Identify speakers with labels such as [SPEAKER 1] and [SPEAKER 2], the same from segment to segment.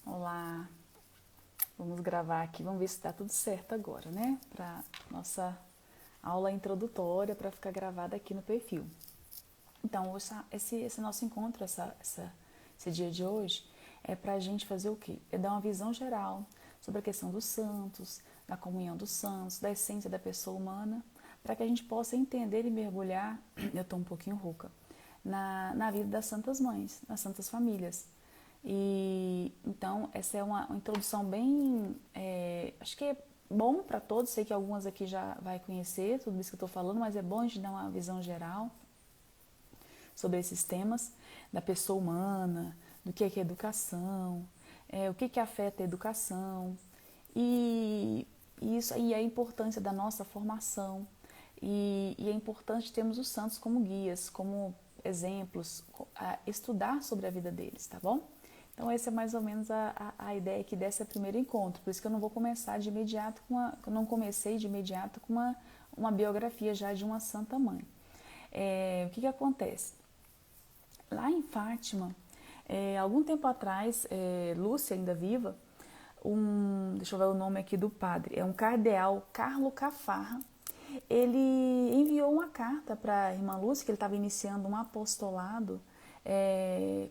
[SPEAKER 1] Olá, vamos gravar aqui, vamos ver se está tudo certo agora, né? Para nossa aula introdutória, para ficar gravada aqui no perfil. Então, esse nosso encontro, esse dia de hoje, é para a gente fazer o quê? É dar uma visão geral sobre a questão dos santos, da comunhão dos santos, da essência da pessoa humana, para que a gente possa entender e mergulhar, eu estou um pouquinho rouca, na vida das santas mães, das santas famílias. E então essa é uma introdução bem, acho que é bom para todos. Sei que algumas aqui já vai conhecer tudo isso que eu estou falando, mas é bom a gente dar uma visão geral sobre esses temas da pessoa humana, do que é educação, o que afeta a educação e isso e a importância da nossa formação e é importante termos os santos como guias, como exemplos, estudar sobre a vida deles, tá bom? Então essa é mais ou menos a ideia aqui desse primeiro encontro, por isso que eu não vou começar de imediato eu não comecei de imediato com uma biografia já de uma santa mãe. O que acontece? Lá em Fátima, algum tempo atrás, Lúcia ainda viva, deixa eu ver o nome aqui do padre, é um cardeal Carlo Cafarra. Ele enviou uma carta para a irmã Lúcia, que ele estava iniciando um apostolado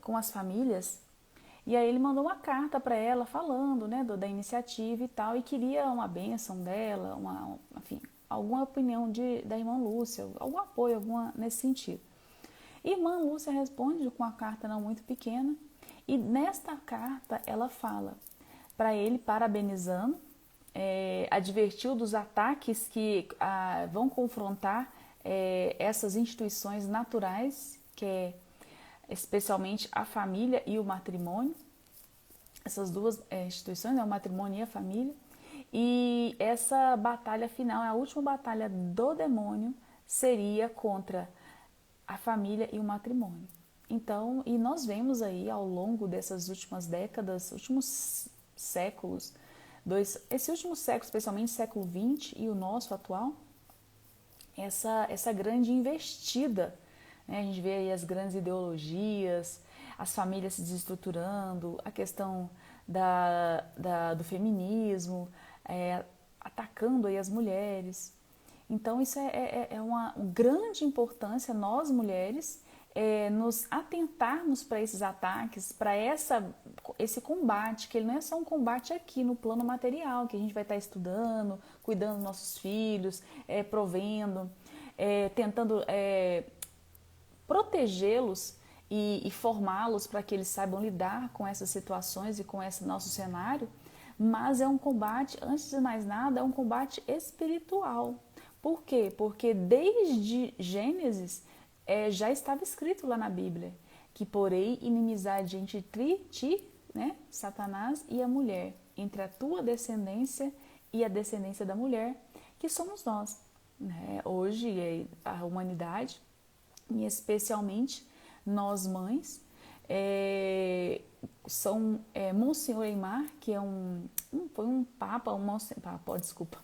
[SPEAKER 1] com as famílias, e aí ele mandou uma carta para ela falando, né, da iniciativa e tal, e queria uma bênção dela, enfim, alguma opinião da irmã Lúcia, algum apoio, nesse sentido. Irmã Lúcia responde com uma carta não muito pequena, e nesta carta ela fala para ele, parabenizando, advertiu dos ataques que vão confrontar essas instituições naturais, que é especialmente a família e o matrimônio, essas duas instituições, o matrimônio e a família, e essa batalha final, a última batalha do demônio, seria contra a família e o matrimônio. Então, e nós vemos aí ao longo dessas últimas décadas, últimos séculos, esse último século, especialmente século XX e o nosso atual, essa grande investida, né? A gente vê aí as grandes ideologias, as famílias se desestruturando, a questão do feminismo, atacando aí as mulheres. Então isso é uma grande importância, nós mulheres, nos atentarmos para esses ataques, para esse combate, que ele não é só um combate aqui no plano material, que a gente vai estar estudando, cuidando dos nossos filhos, provendo, tentando protegê-los e formá-los para que eles saibam lidar com essas situações e com esse nosso cenário, mas é um combate, antes de mais nada, é um combate espiritual. Por quê? Porque desde Gênesis já estava escrito lá na Bíblia que porém inimizade entre ti, né, Satanás, e a mulher, entre a tua descendência e a descendência da mulher, que somos nós. Né? Hoje a humanidade, e especialmente nós mães, são Monsenhor Eymar, que foi um papa, desculpa,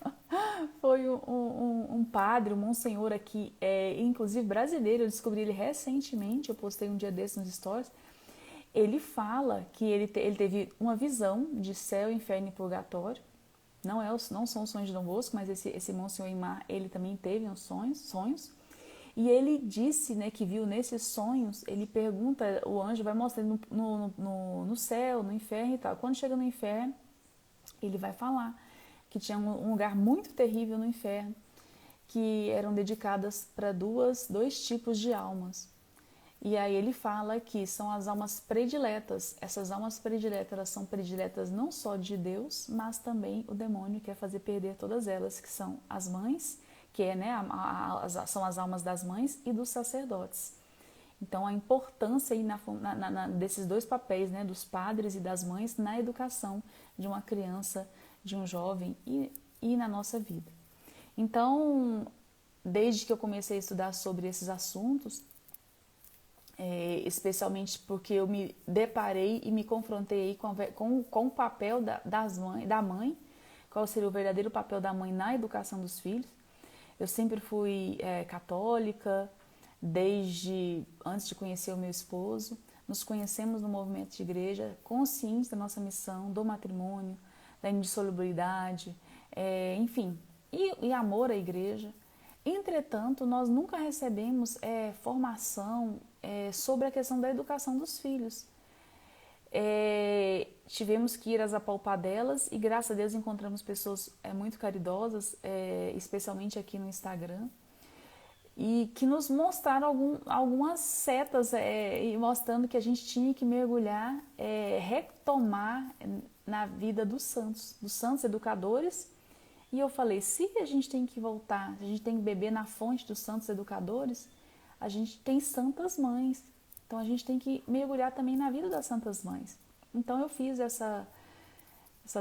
[SPEAKER 1] foi um padre, um monsenhor aqui, inclusive brasileiro, eu descobri ele recentemente, eu postei um dia desses nos stories. Ele fala que ele teve uma visão de céu, inferno e purgatório. Não são os sonhos de Dom Bosco, mas esse Monsenhor Eymar, ele também teve uns sonhos. E ele disse, né, que viu nesses sonhos, ele pergunta, o anjo vai mostrando no céu, no inferno e tal. Quando chega no inferno, ele vai falar que tinha um lugar muito terrível no inferno, que eram dedicadas para dois tipos de almas. E aí ele fala que são as almas prediletas. Essas almas prediletas, elas são prediletas não só de Deus, mas também o demônio quer fazer perder todas elas, que são as mães, que são as almas das mães e dos sacerdotes. Então a importância aí desses dois papéis, né, dos padres e das mães, na educação de uma criança, de um jovem e na nossa vida. Então, desde que eu comecei a estudar sobre esses assuntos, especialmente porque eu me deparei e me confrontei com o papel da mãe, qual seria o verdadeiro papel da mãe na educação dos filhos. Eu sempre fui católica, desde antes de conhecer o meu esposo, nos conhecemos no movimento de igreja, conscientes da nossa missão, do matrimônio, da indissolubilidade, enfim, e amor à igreja. Entretanto, nós nunca recebemos formação sobre a questão da educação dos filhos. Tivemos que ir às apalpadelas e graças a Deus encontramos pessoas muito caridosas, especialmente aqui no Instagram, e que nos mostraram algumas setas, e mostrando que a gente tinha que mergulhar, retomar na vida dos santos educadores. E eu falei, se a gente tem que voltar, a gente tem que beber na fonte dos santos educadores, a gente tem santas mães, então a gente tem que mergulhar também na vida das santas mães. Então eu fiz essa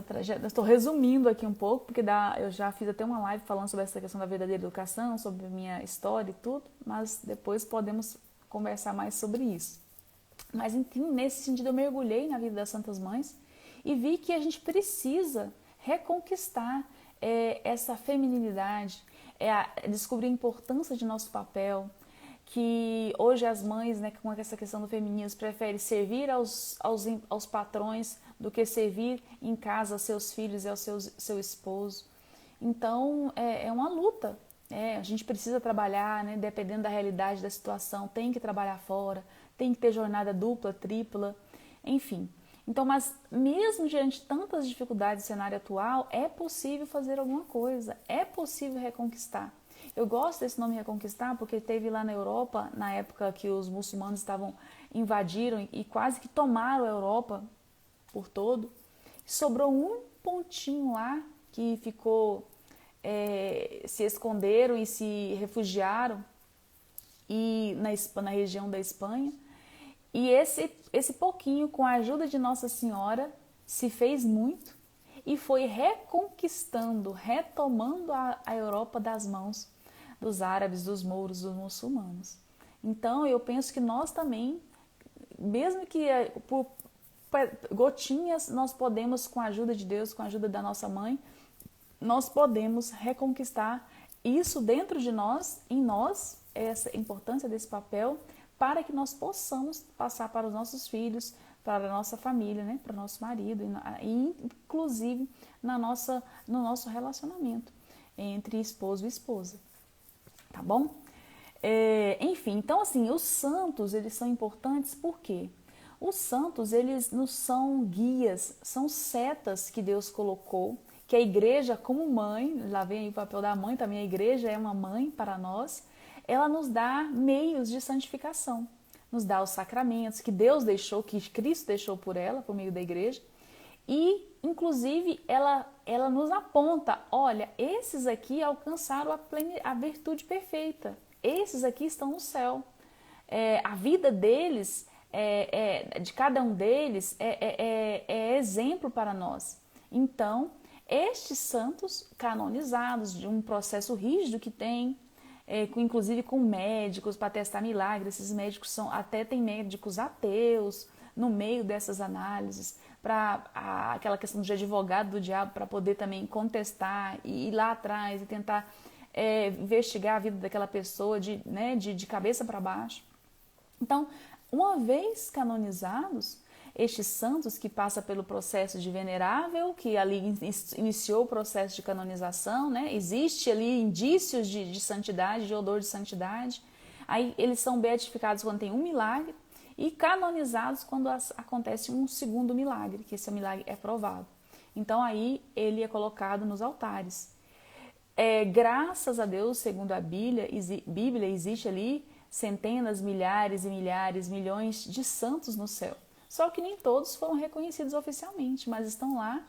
[SPEAKER 1] trajetória, estou resumindo aqui um pouco, porque eu já fiz até uma live falando sobre essa questão da verdadeira educação, sobre a minha história e tudo, mas depois podemos conversar mais sobre isso. Mas enfim, nesse sentido eu mergulhei na vida das santas mães e vi que a gente precisa reconquistar essa feminilidade, descobrir a importância de nosso papel, que hoje as mães, né, com essa questão do feminismo, preferem servir aos patrões do que servir em casa aos seus filhos e ao seu esposo. Então, é uma luta. A gente precisa trabalhar, né, dependendo da realidade da situação, tem que trabalhar fora, tem que ter jornada dupla, tripla, enfim. Então, mas mesmo diante de tantas dificuldades do cenário atual, é possível fazer alguma coisa, é possível reconquistar. Eu gosto desse nome reconquistar porque teve lá na Europa, na época que os muçulmanos invadiram e quase que tomaram a Europa por todo. Sobrou um pontinho lá que ficou, se esconderam e se refugiaram e na região da Espanha. E esse pouquinho, com a ajuda de Nossa Senhora, se fez muito e foi reconquistando, retomando a Europa das mãos dos árabes, dos mouros, dos muçulmanos. Então, eu penso que nós também, mesmo que por gotinhas, nós podemos, com a ajuda de Deus, com a ajuda da nossa mãe, nós podemos reconquistar isso dentro de nós, em nós, essa importância desse papel, para que nós possamos passar para os nossos filhos, para a nossa família, né, para o nosso marido, e inclusive no nosso relacionamento entre esposo e esposa. Tá bom? Enfim, então assim, os santos, eles são importantes por quê? Os santos, eles não são guias, são setas que Deus colocou, que a igreja como mãe, lá vem aí o papel da mãe, também a igreja é uma mãe para nós, ela nos dá meios de santificação, nos dá os sacramentos que Deus deixou, que Cristo deixou por ela, por meio da igreja, e inclusive ela nos aponta, olha, esses aqui alcançaram a virtude perfeita, esses aqui estão no céu. A vida deles, de cada um deles, é exemplo para nós. Então, estes santos canonizados, de um processo rígido que tem, inclusive com médicos para testar milagres, esses médicos tem médicos ateus no meio dessas análises, para aquela questão de advogado do diabo, para poder também contestar e ir lá atrás e tentar investigar a vida daquela pessoa de cabeça para baixo. Então, uma vez canonizados, estes santos que passa pelo processo de venerável, que ali iniciou o processo de canonização, né? Existe ali indícios de santidade, de odor de santidade. Aí eles são beatificados quando tem um milagre e canonizados quando acontece um segundo milagre, que esse milagre é provado. Então aí ele é colocado nos altares. Graças a Deus, segundo a Bíblia, existe ali centenas, milhares e milhares, milhões de santos no céu. Só que nem todos foram reconhecidos oficialmente, mas estão lá.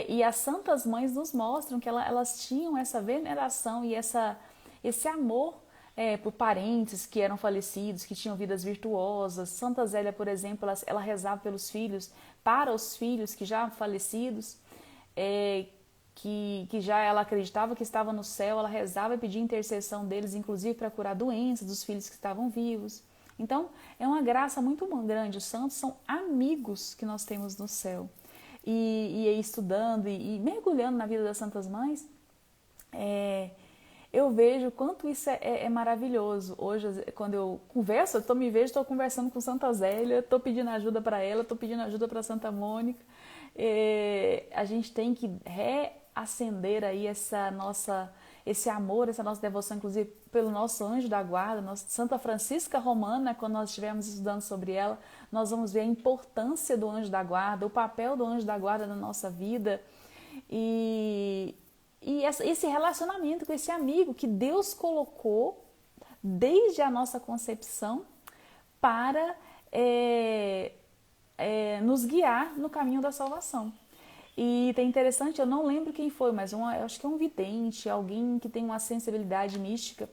[SPEAKER 1] E as santas mães nos mostram que elas tinham essa veneração e esse amor por parentes que eram falecidos, que tinham vidas virtuosas. Santa Zélia, por exemplo, ela rezava pelos filhos, para os filhos que já falecidos, que já ela acreditava que estava no céu, ela rezava e pedia intercessão deles, inclusive para curar doenças dos filhos que estavam vivos. Então, é uma graça muito grande. Os santos são amigos que nós temos no céu. E estudando e mergulhando na vida das santas mães, eu vejo quanto isso é maravilhoso. Hoje, quando eu converso, estou conversando com Santa Zélia, estou pedindo ajuda para ela, estou pedindo ajuda para Santa Mônica. A gente tem que reacender aí esse amor, essa nossa devoção, inclusive pelo nosso anjo da guarda, nossa Santa Francisca Romana. Quando nós estivermos estudando sobre ela, nós vamos ver a importância do anjo da guarda, o papel do anjo da guarda na nossa vida e esse relacionamento com esse amigo que Deus colocou desde a nossa concepção para nos guiar no caminho da salvação. E é interessante, eu não lembro quem foi, mas eu acho que é um vidente, alguém que tem uma sensibilidade mística,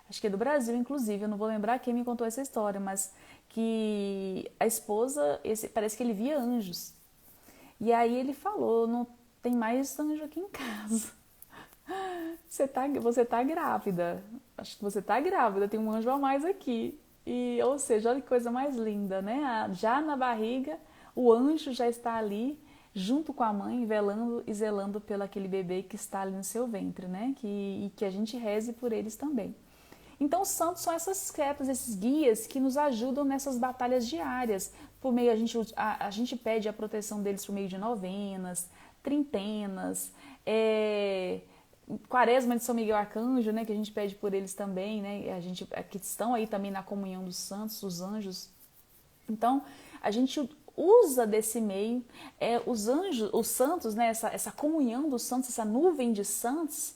[SPEAKER 1] acho que é do Brasil, inclusive, eu não vou lembrar quem me contou essa história, mas que a esposa, parece que ele via anjos. E aí ele falou, não tem mais anjo aqui em casa. Você tá grávida, acho que você tá grávida, tem um anjo a mais aqui. Ou seja, olha que coisa mais linda, né? Já na barriga, o anjo já está ali, junto com a mãe, velando e zelando pelo aquele bebê que está ali no seu ventre, né? E que a gente reze por eles também. Então, os santos são essas setas, esses guias que nos ajudam nessas batalhas diárias. Por meio, a gente pede a proteção deles por meio de novenas, trintenas, quaresma de São Miguel Arcanjo, né, que a gente pede por eles também, né, que estão aí também na comunhão dos santos, os anjos. Então, a gente usa desse meio, os anjos, os santos, né, essa comunhão dos santos, essa nuvem de santos.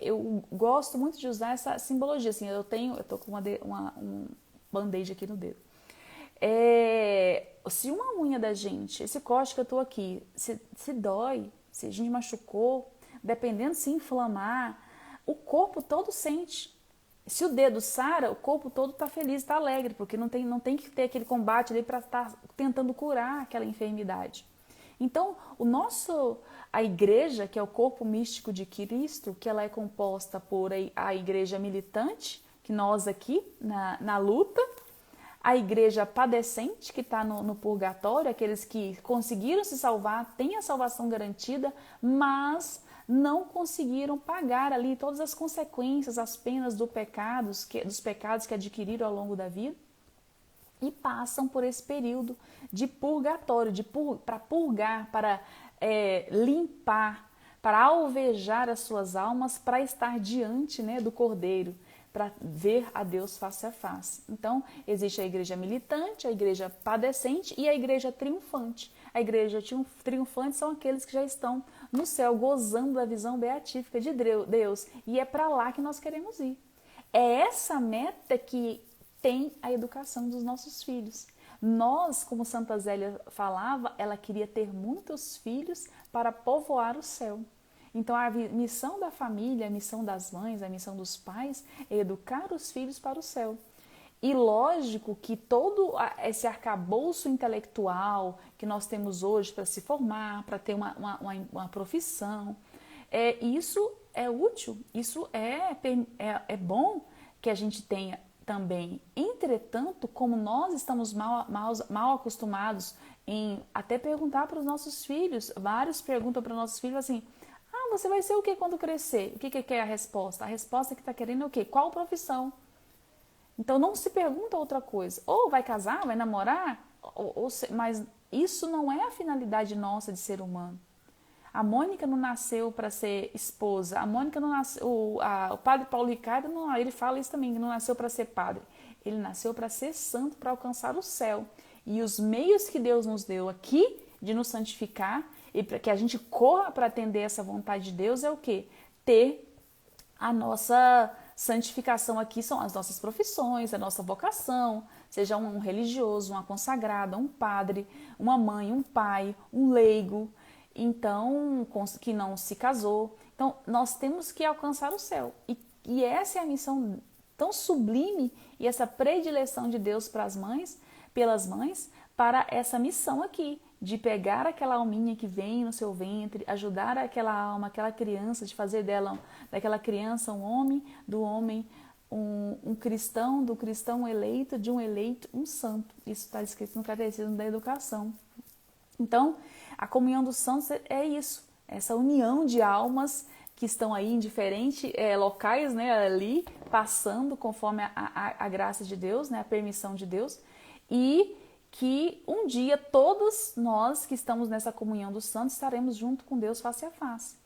[SPEAKER 1] Eu gosto muito de usar essa simbologia, assim, eu tô com um band-aid aqui no dedo. Se uma unha da gente, esse corte que eu tô aqui, se dói, se a gente machucou, dependendo se inflamar, o corpo todo sente. Se o dedo sara, o corpo todo está feliz, está alegre, porque não tem que ter aquele combate ali para estar tentando curar aquela enfermidade. Então, a igreja, que é o corpo místico de Cristo, que ela é composta por a igreja militante, que nós aqui na luta, a igreja padecente, que está no purgatório, aqueles que conseguiram se salvar, têm a salvação garantida, mas não conseguiram pagar ali todas as consequências, as penas dos pecados que adquiriram ao longo da vida e passam por esse período de purgatório, para purgar, para limpar, para alvejar as suas almas, para estar diante, né, do Cordeiro, para ver a Deus face a face. Então, existe a igreja militante, a igreja padecente e a igreja triunfante. A igreja triunfante são aqueles que já estão no céu, gozando da visão beatífica de Deus. E é para lá que nós queremos ir. É essa meta que tem a educação dos nossos filhos. Nós, como Santa Zélia falava, ela queria ter muitos filhos para povoar o céu. Então, a missão da família, a missão das mães, a missão dos pais é educar os filhos para o céu. E lógico que todo esse arcabouço intelectual que nós temos hoje para se formar, para ter uma profissão, isso é útil, isso é bom que a gente tenha também. Entretanto, como nós estamos mal acostumados em até perguntar para os nossos filhos, vários perguntam para os nossos filhos assim: você vai ser o que quando crescer? O que é a resposta? A resposta que está querendo é o quê? Qual profissão? Então não se pergunta outra coisa. Ou vai casar, vai namorar, mas isso não é a finalidade nossa de ser humano. A Mônica não nasceu para ser esposa. A Mônica não nasceu. O padre Paulo Ricardo, ele fala isso também, que não nasceu para ser padre. Ele nasceu para ser santo, para alcançar o céu. E os meios que Deus nos deu aqui de nos santificar e para que a gente corra para atender essa vontade de Deus é o quê? Ter a nossa santificação aqui, são as nossas profissões, a nossa vocação, seja um religioso, uma consagrada, um padre, uma mãe, um pai, um leigo, então, que não se casou. Então, nós temos que alcançar o céu. E essa é a missão tão sublime e essa predileção de Deus para as mães, pelas mães, para essa missão aqui, de pegar aquela alminha que vem no seu ventre, ajudar aquela alma, aquela criança, de fazer daquela criança um homem, do homem um cristão, do cristão eleito, de um eleito um santo. Isso está escrito no Catecismo da Educação. Então, a comunhão dos santos é isso, essa união de almas que estão aí em diferentes locais, né, ali, passando conforme a graça de Deus, né, a permissão de Deus, e que um dia todos nós que estamos nessa comunhão dos santos estaremos junto com Deus face a face.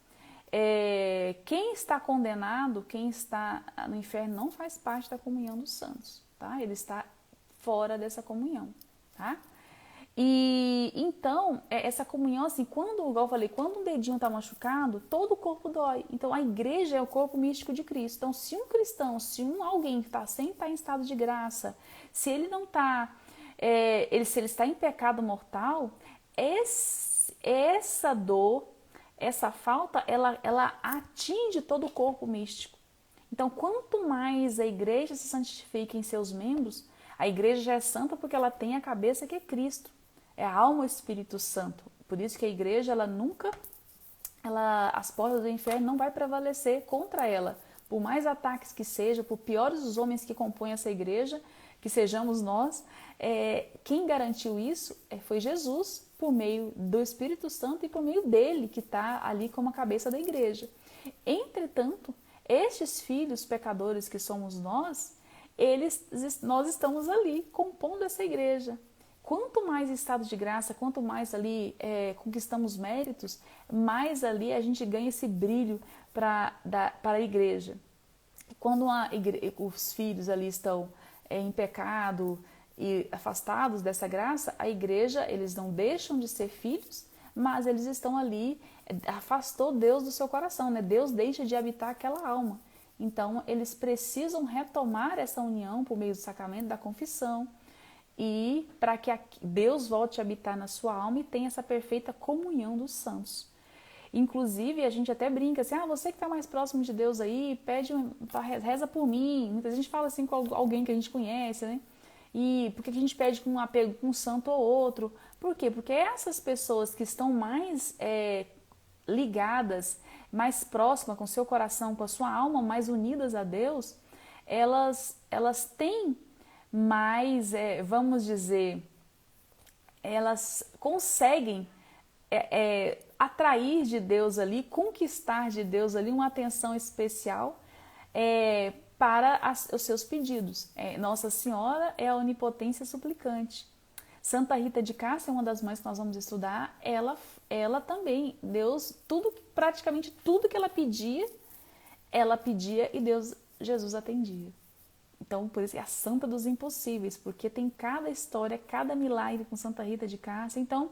[SPEAKER 1] Quem está condenado, quem está no inferno, não faz parte da comunhão dos santos, tá? Ele está fora dessa comunhão, tá? E então, essa comunhão, assim, igual eu falei, quando um dedinho está machucado, todo o corpo dói. Então, a igreja é o corpo místico de Cristo. Então, se um cristão, alguém que está sem estar em estado de graça, se ele não está, se ele está em pecado mortal, essa dor, essa falta, ela atinge todo o corpo místico. Então, quanto mais a igreja se santifica em seus membros, a igreja já é santa porque ela tem a cabeça que é Cristo. É a alma e o Espírito Santo. Por isso que a igreja, as portas do inferno não vai prevalecer contra ela. Por mais ataques que sejam, por piores os homens que compõem essa igreja, que sejamos nós, quem garantiu isso foi Jesus, por meio do Espírito Santo e por meio dele, que está ali como a cabeça da igreja. Entretanto, estes filhos pecadores que somos nós estamos ali compondo essa igreja. Quanto mais estado de graça, quanto mais ali conquistamos méritos, mais ali a gente ganha esse brilho para a igreja. Quando os filhos ali estão em pecado e afastados dessa graça, a igreja, eles não deixam de ser filhos, mas eles estão ali, afastou Deus do seu coração, né? Deus deixa de habitar aquela alma. Então, eles precisam retomar essa união por meio do sacramento da confissão, e para que Deus volte a habitar na sua alma e tenha essa perfeita comunhão dos santos. Inclusive, a gente até brinca assim, você que está mais próximo de Deus aí, reza por mim. Muita gente fala assim com alguém que a gente conhece, né? E por que a gente pede com um apego com um santo ou outro? Por quê? Porque essas pessoas que estão mais ligadas, mais próximas com o seu coração, com a sua alma, mais unidas a Deus, elas têm mais, vamos dizer, elas conseguem atrair de Deus ali, conquistar de Deus ali uma atenção especial para os seus pedidos. Nossa Senhora é a onipotência suplicante. Santa Rita de Cássia, uma das mães que nós vamos estudar, ela também, Deus, praticamente tudo que ela pedia e Jesus atendia. Então, por isso é a santa dos impossíveis, porque tem cada história, cada milagre com Santa Rita de Cássia. Então,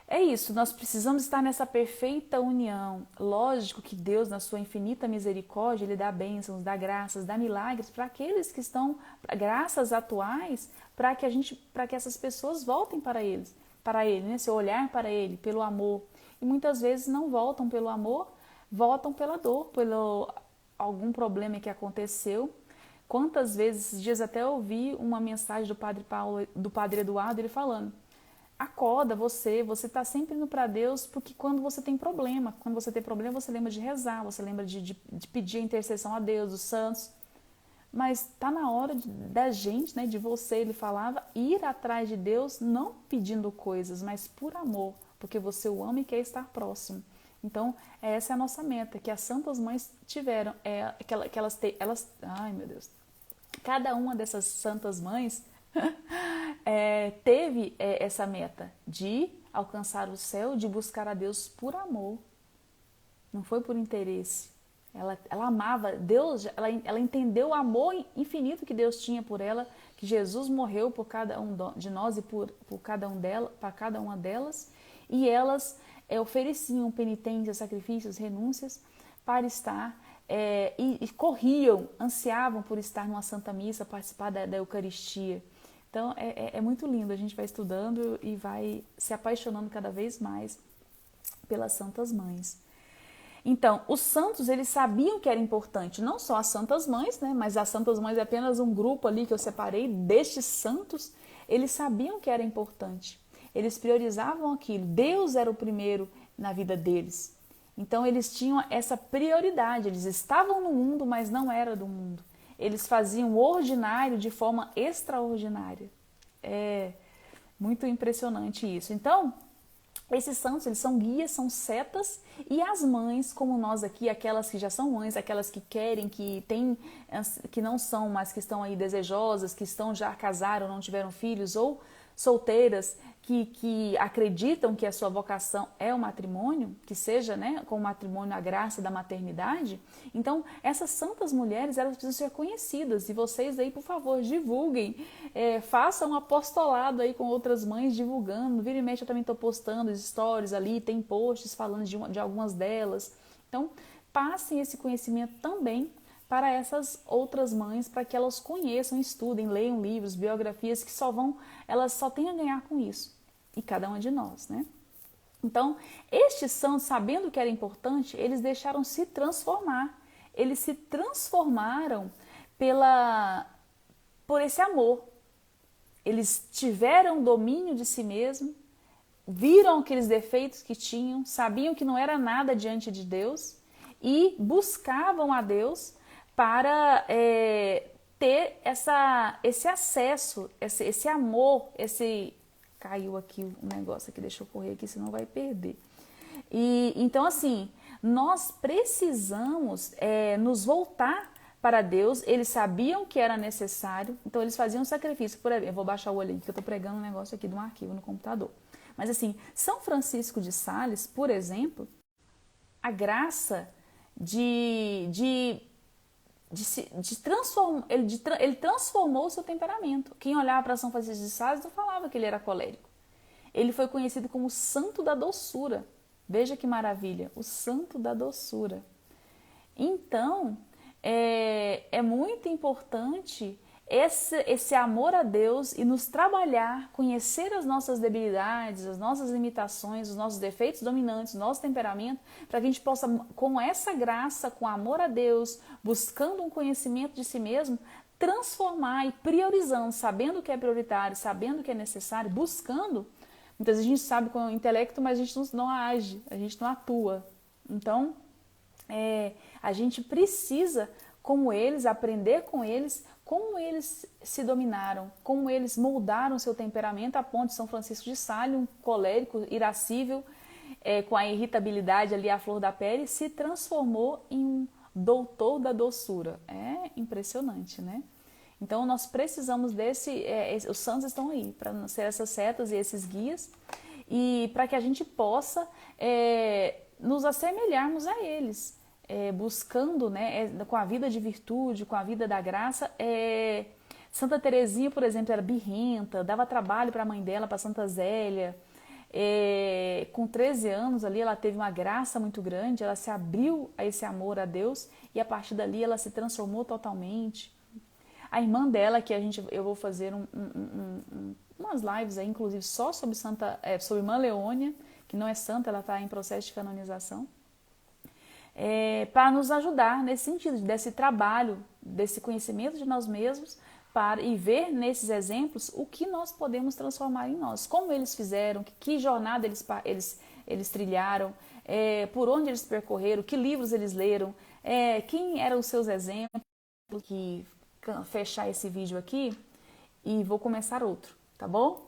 [SPEAKER 1] é isso, nós precisamos estar nessa perfeita união. Lógico que Deus, na sua infinita misericórdia, Ele dá bênçãos, dá graças, dá milagres para aqueles que estão, graças atuais, para que essas pessoas voltem para Ele, né? Se olhar para Ele, pelo amor. E muitas vezes não voltam pelo amor, voltam pela dor, pelo algum problema que aconteceu. Quantas vezes, esses dias até ouvi uma mensagem do Padre Eduardo, ele falando: acorda, você está sempre indo para Deus, porque quando você tem problema, você lembra de rezar, você lembra de pedir a intercessão a Deus, dos santos. Mas está na hora da gente, né, de você, ele falava, ir atrás de Deus, não pedindo coisas, mas por amor, porque você o ama e quer estar próximo. Então, essa é a nossa meta, que as santas mães tiveram, ai meu Deus, cada uma dessas santas mães teve essa meta de alcançar o céu, de buscar a Deus por amor, não foi por interesse. Ela amava Deus, ela entendeu o amor infinito que Deus tinha por ela, que Jesus morreu por cada um de nós e por cada uma delas, e elas ofereciam penitências, sacrifícios, renúncias para estar, e corriam, ansiavam por estar numa Santa Missa, participar da Eucaristia. Então é muito lindo, a gente vai estudando e vai se apaixonando cada vez mais pelas Santas Mães. Então, os santos, eles sabiam que era importante, não só as Santas Mães, né, mas as Santas Mães é apenas um grupo ali que eu separei destes santos, eles sabiam que era importante. Eles priorizavam aquilo. Deus era o primeiro na vida deles. Então, eles tinham essa prioridade. Eles estavam no mundo, mas não era do mundo. Eles faziam o ordinário de forma extraordinária. É muito impressionante isso. Então, Esses santos, eles são guias, são setas, e as mães, como nós aqui, aquelas que já são mães, aquelas que querem, que têm, que não são, mas que estão aí desejosas, que estão já casaram, não tiveram filhos, ou solteiras, que acreditam que a sua vocação é o matrimônio, que seja, né, com o matrimônio a graça da maternidade. Então, essas santas mulheres, elas precisam ser conhecidas, e vocês aí, por favor, divulguem, façam um apostolado aí com outras mães, divulgando. Vira e mexe, eu também estou postando stories ali, tem posts falando de algumas delas. Então, passem esse conhecimento também para essas outras mães, para que elas conheçam, estudem, leiam livros, biografias, que elas só têm a ganhar com isso. E cada uma de nós, né? Então, estes santos, sabendo que era importante, eles deixaram se transformar. Eles se transformaram por esse amor. Eles tiveram domínio de si mesmo, viram aqueles defeitos que tinham, sabiam que não era nada diante de Deus e buscavam a Deus para ter esse acesso, esse amor, Caiu aqui um negócio aqui, deixa eu correr aqui, senão vai perder. E então, assim, nós precisamos nos voltar para Deus. Eles sabiam que era necessário, então eles faziam um sacrifício. Por exemplo, eu vou baixar o olho aqui, que eu estou pregando um negócio aqui de um arquivo no computador. Mas assim, São Francisco de Sales, por exemplo, a graça de transformar, ele transformou o seu temperamento. Quem olhava para São Francisco de Sales não falava que ele era colérico. Ele foi conhecido como o santo da doçura. Veja que maravilha, o santo da doçura. Então, é muito importante esse amor a Deus e nos trabalhar, conhecer as nossas debilidades, as nossas limitações, os nossos defeitos dominantes, o nosso temperamento, para que a gente possa, com essa graça, com amor a Deus, buscando um conhecimento de si mesmo, transformar e priorizando, sabendo o que é prioritário, sabendo o que é necessário, buscando. Muitas vezes a gente sabe com o intelecto, mas a gente não age, a gente não atua. Então, a gente precisa, como eles, aprender com eles, como eles se dominaram, como eles moldaram seu temperamento a ponto de São Francisco de Sales, um colérico irascível, com a irritabilidade ali à flor da pele, se transformou em um doutor da doçura. É impressionante, né? Então, nós precisamos os santos estão aí para ser essas setas e esses guias, e para que a gente possa nos assemelharmos a eles, buscando, né, com a vida de virtude, com a vida da graça. Santa Teresinha, por exemplo, era birrenta, dava trabalho para a mãe dela, para Santa Zélia. Com 13 anos ali, ela teve uma graça muito grande, ela se abriu a esse amor a Deus, e a partir dali ela se transformou totalmente. A irmã dela, que eu vou fazer umas lives aí, inclusive só sobre sobre Irmã Leônia, que não é santa, ela está em processo de canonização, para nos ajudar nesse sentido, desse trabalho, desse conhecimento de nós mesmos, e ver nesses exemplos o que nós podemos transformar em nós, como eles fizeram, que jornada eles trilharam, por onde eles percorreram, que livros eles leram, quem eram os seus exemplos. Que fechar esse vídeo aqui e vou começar outro, tá bom?